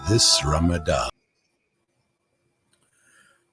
this Ramadan.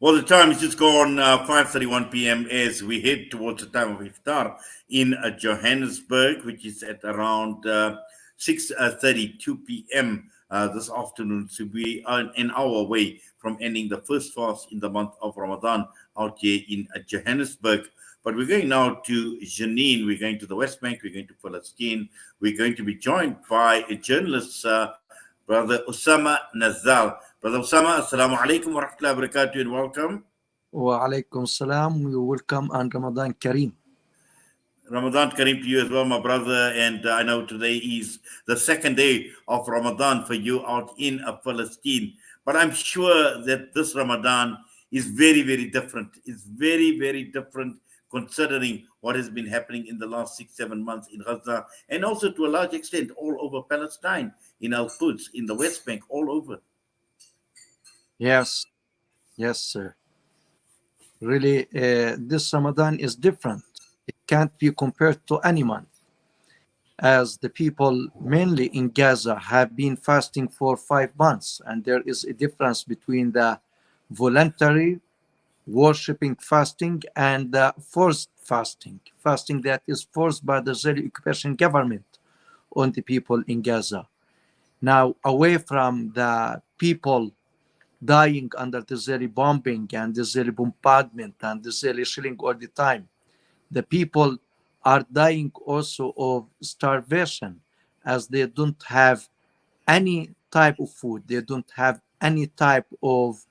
Well, the time is just gone 5:31 p.m. as we head towards the time of iftar in Johannesburg, which is at around 6:32 p.m. This afternoon. So we are an hour away from ending the first fast in the month of Ramadan out here in Johannesburg. But we're going now to Jenin. We're going to the West Bank. We're going to Palestine. We're going to be joined by a journalist, Brother Osama Nazal. Brother Osama, Assalamu alaikum wa rahmatullahi wa barakatuh and welcome. Wa alaikum salam. You're welcome and Ramadan Kareem. Ramadan Kareem to you as well, my brother. And I know today is the second day of Ramadan for you out in Palestine. But I'm sure that this Ramadan is very, very different. It's very, very different considering what has been happening in the last 6-7 months in Gaza and also to a large extent all over Palestine, in Al-Quds, in the West Bank, all over. Yes, sir. Really, this Ramadan is different. It can't be compared to any month, as the people mainly in Gaza have been fasting for 5 months, and there is a difference between the voluntary worshipping fasting and the forced fasting that is forced by the Israeli occupation government on the people in Gaza. Now, away from the people dying under the Israeli bombing and the Israeli bombardment and the Israeli shelling all the time, the people are dying also of starvation, as they don't have any type of food. They don't have any type of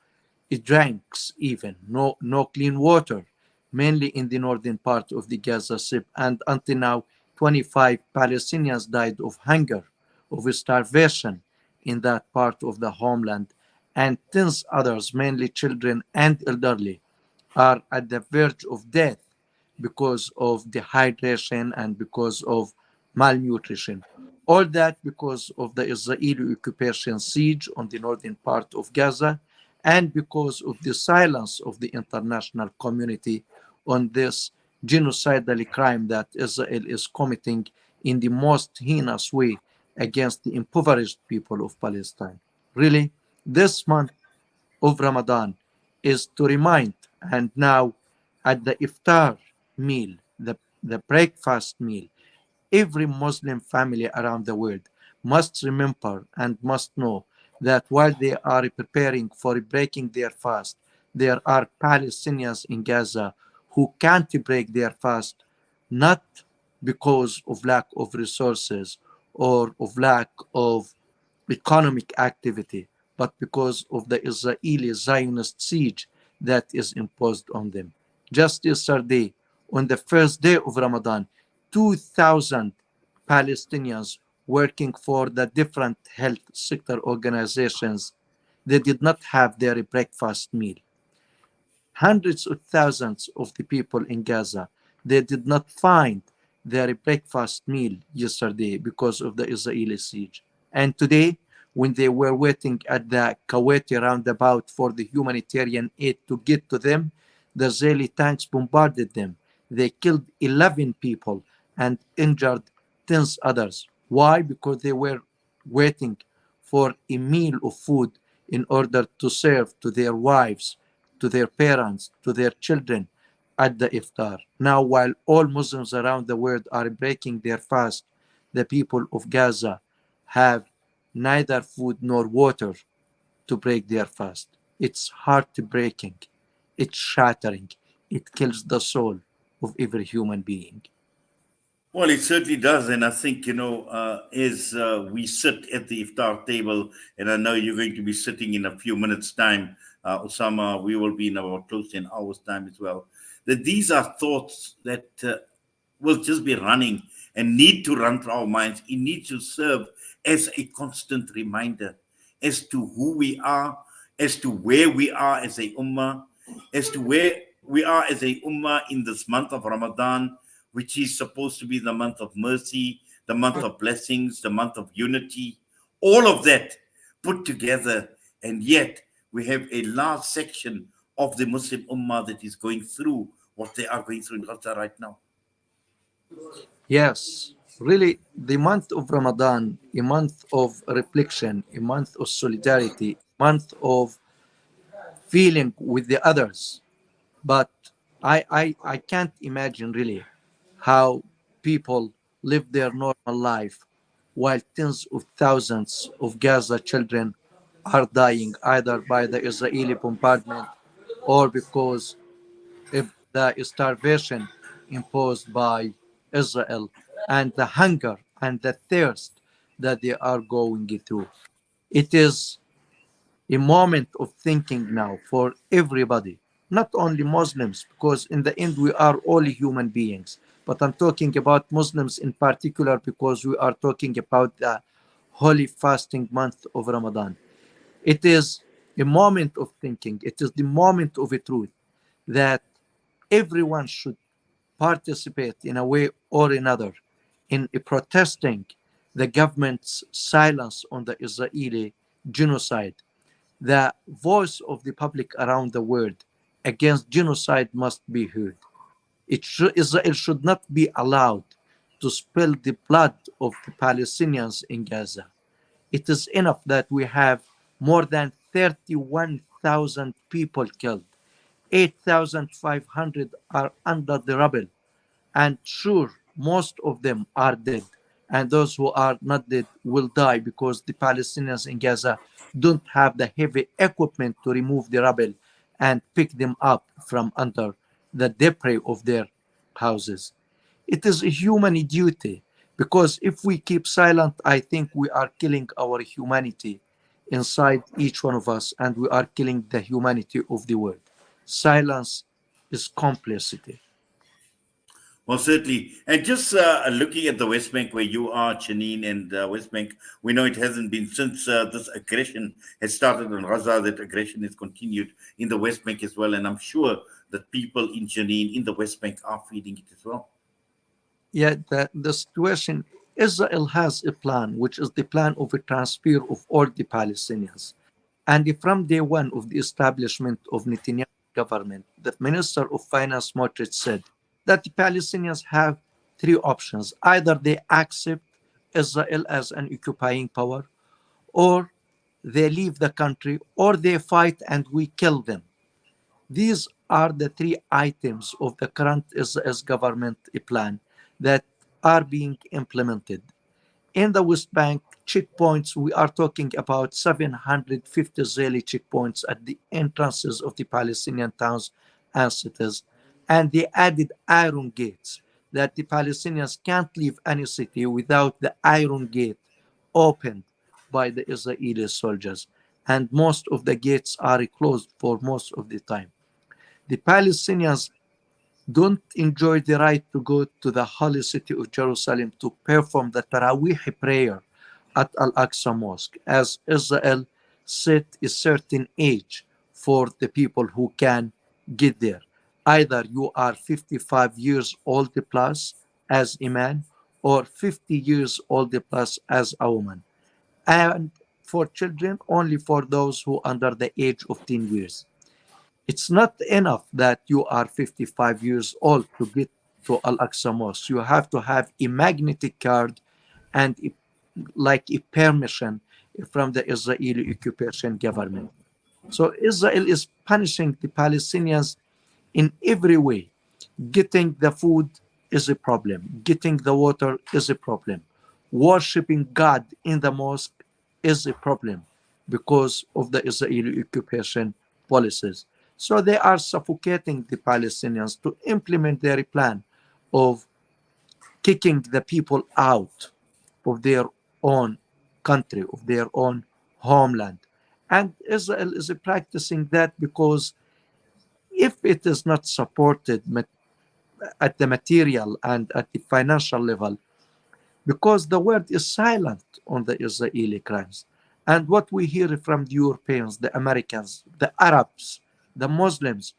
drinks, even no clean water, mainly in the northern part of the Gaza Strip. And until now, 25 Palestinians died of hunger, of starvation in that part of the homeland, and tens others, mainly children and elderly, are at the verge of death because of dehydration and because of malnutrition. All that because of the Israeli occupation siege on the northern part of Gaza, and because of the silence of the international community on this genocidal crime that Israel is committing in the most heinous way against the impoverished people of Palestine. Really, this month of Ramadan is to remind, and now at the iftar meal, the breakfast meal, every Muslim family around the world must remember and must know that while they are preparing for breaking their fast, there are Palestinians in Gaza who can't break their fast, not because of lack of resources or of lack of economic activity, but because of the Israeli Zionist siege that is imposed on them. Just yesterday, on the first day of Ramadan, 2,000 Palestinians working for the different health sector organizations, they did not have their breakfast meal. Hundreds of thousands of the people in Gaza, they did not find their breakfast meal yesterday because of the Israeli siege. And today, when they were waiting at the Kuwaiti roundabout for the humanitarian aid to get to them, the Israeli tanks bombarded them. They killed 11 people and injured tens others. Why? Because they were waiting for a meal of food in order to serve to their wives, to their parents, to their children at the iftar. Now, while all Muslims around the world are breaking their fast, the people of Gaza have neither food nor water to break their fast. It's heartbreaking. It's shattering. It kills the soul of every human being. Well, it certainly does. And I think, as we sit at the iftar table, and I know you're going to be sitting in a few minutes' time, Osama, we will be in about close to an hour's time as well, that these are thoughts that will just be running and need to run through our minds. It needs to serve as a constant reminder as to who we are, as to where we are as a ummah, as to where we are as a ummah in this month of Ramadan, which is supposed to be the month of mercy, the month of blessings, the month of unity, all of that put together. And yet we have a large section of the Muslim Ummah that is going through what they are going through in Gaza right now. Yes, Really, the month of Ramadan, a month of reflection, a month of solidarity, a month of feeling with the others. But I can't imagine really how people live their normal life while tens of thousands of Gaza children are dying either by the Israeli bombardment or because of the starvation imposed by Israel and the hunger and the thirst that they are going through. It is a moment of thinking now for everybody, not only Muslims, because in the end we are all human beings. But I'm talking about Muslims in particular because we are talking about the holy fasting month of Ramadan. It is a moment of thinking, it is the moment of a truth that everyone should participate in a way or another in protesting the government's silence on the Israeli genocide. The voice of the public around the world against genocide must be heard. Israel should not be allowed to spill the blood of the Palestinians in Gaza. It is enough that we have more than 31,000 people killed. 8,500 are under the rubble, and sure, most of them are dead. And those who are not dead will die because the Palestinians in Gaza don't have the heavy equipment to remove the rubble and pick them up from under the debris of their houses. It is a human duty because if we keep silent, I think we are killing our humanity inside each one of us and we are killing the humanity of the world. Silence is complicity. Well, certainly. And just looking at the West Bank where you are, Janine, and West Bank, we know it hasn't been since this aggression has started in Gaza, that aggression has continued in the West Bank as well. And I'm sure that people in Janine, in the West Bank, are feeling it as well. Yet the situation, Israel has a plan, which is the plan of a transfer of all the Palestinians. And from day one of the establishment of Netanyahu government, the Minister of Finance Smotrich said that the Palestinians have three options. Either they accept Israel as an occupying power, or they leave the country, or they fight and we kill them. These are the three items of the current Israel's government plan that are being implemented. In the West Bank, checkpoints, we are talking about 750 Israeli checkpoints at the entrances of the Palestinian towns and cities. And they added iron gates that the Palestinians can't leave any city without the iron gate opened by the Israeli soldiers. And most of the gates are closed for most of the time. The Palestinians don't enjoy the right to go to the holy city of Jerusalem to perform the Taraweeh prayer at Al-Aqsa Mosque, as Israel set a certain age for the people who can get there. Either you are 55 years old plus as a man or 50 years old plus as a woman. And for children, only for those who are under the age of 10 years. It's not enough that you are 55 years old to get to Al Aqsa Mosque. You have to have a magnetic card and like a permission from the Israeli occupation government. So Israel is punishing the Palestinians in every way. Getting the food is a problem. Getting the water is a problem. Worshipping God in the mosque is a problem because of the Israeli occupation policies. So they are suffocating the Palestinians to implement their plan of kicking the people out of their own country, of their own homeland. And Israel is practicing that because if it is not supported at the material and at the financial level, because the world is silent on the Israeli crimes. And what we hear from the Europeans, the Americans, the Arabs, the Muslims,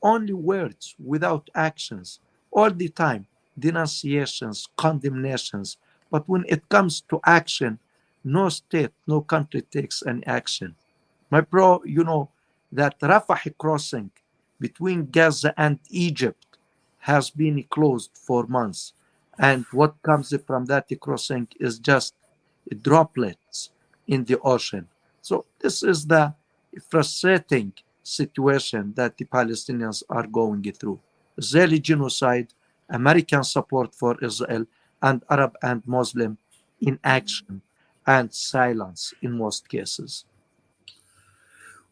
only words without actions, all the time, denunciations, condemnations. But when it comes to action, no state, no country takes any action. My bro, you know that Rafah crossing between Gaza and Egypt has been closed for months. And what comes from that crossing is just droplets in the ocean. So this is the frustrating situation that the Palestinians are going through. Israeli genocide, American support for Israel, and Arab and Muslim inaction and silence in most cases.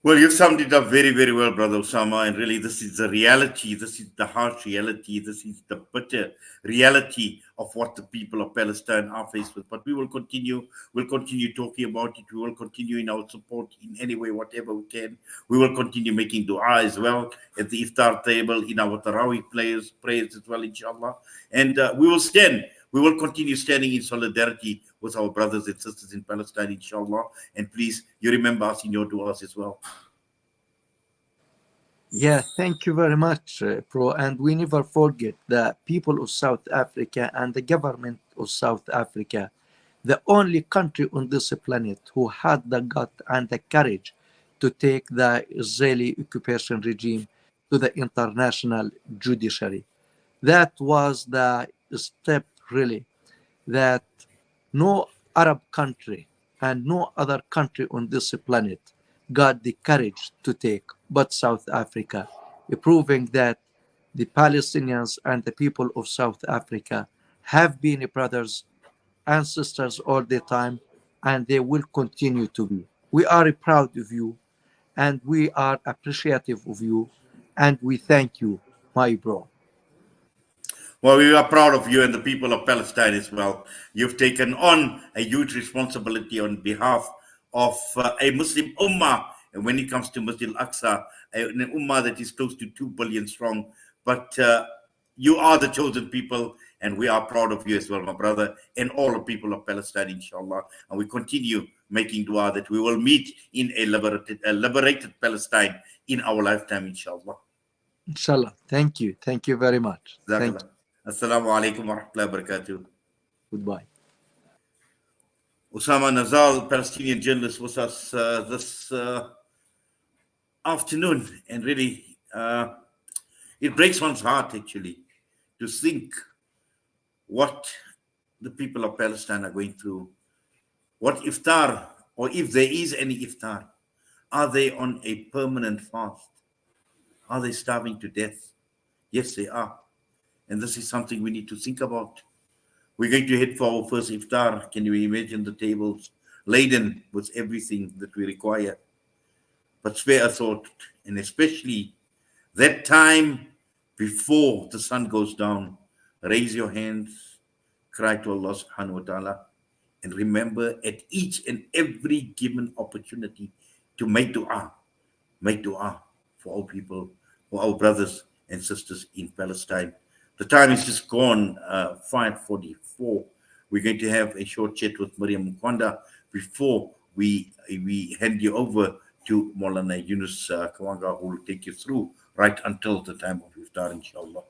Well, you've summed it up very, very well, Brother Osama. And really, this is the reality. This is the harsh reality. This is the bitter reality of what the people of Palestine are faced with. But we will continue. We'll continue talking about it. We will continue in our support in any way, whatever we can. We will continue making dua as well at the iftar table, in our Tarawih prayers as well, inshallah. And we will stand. We will continue standing in solidarity with our brothers and sisters in Palestine, inshallah. And please, you remember us in your du'as as well. Yeah, thank you very much, Pro. And we never forget the people of South Africa and the government of South Africa, the only country on this planet who had the gut and the courage to take the Israeli occupation regime to the international judiciary. That was the step, really, that no Arab country and no other country on this planet got the courage to take but South Africa, proving that the Palestinians and the people of South Africa have been brothers and sisters all the time, and they will continue to be. We are proud of you, and we are appreciative of you, and we thank you, my bro. Well, we are proud of you and the people of Palestine as well. You've taken on a huge responsibility on behalf of a Muslim ummah. And when it comes to Masjid al-Aqsa, an ummah that is close to 2 billion strong. But you are the chosen people, and we are proud of you as well, my brother, and all the people of Palestine, inshallah. And we continue making dua that we will meet in a liberated Palestine in our lifetime, inshallah. Inshallah. Thank you. Thank you very much. Thank you. Assalamu alaikum wa rahmatullahi wa barakatuh. Goodbye. Osama Nazal, Palestinian journalist, was us this afternoon. And really, it breaks one's heart, actually, to think what the people of Palestine are going through. What iftar, or if there is any iftar, are they on a permanent fast? Are they starving to death? Yes, they are. And this is something we need to think about. We're going to head for our first iftar. Can you imagine the tables laden with everything that we require? But spare a thought, and especially that time before the sun goes down, raise your hands, cry to Allah subhanahu wa ta'ala, and remember at each and every given opportunity to make dua for our people, for our brothers and sisters in Palestine. The time is just gone, 5:44. We're going to have a short chat with Mariam Mukwanda before we hand you over to Maulana Yunus Kawanga, who will take you through right until the time of iftar, inshallah.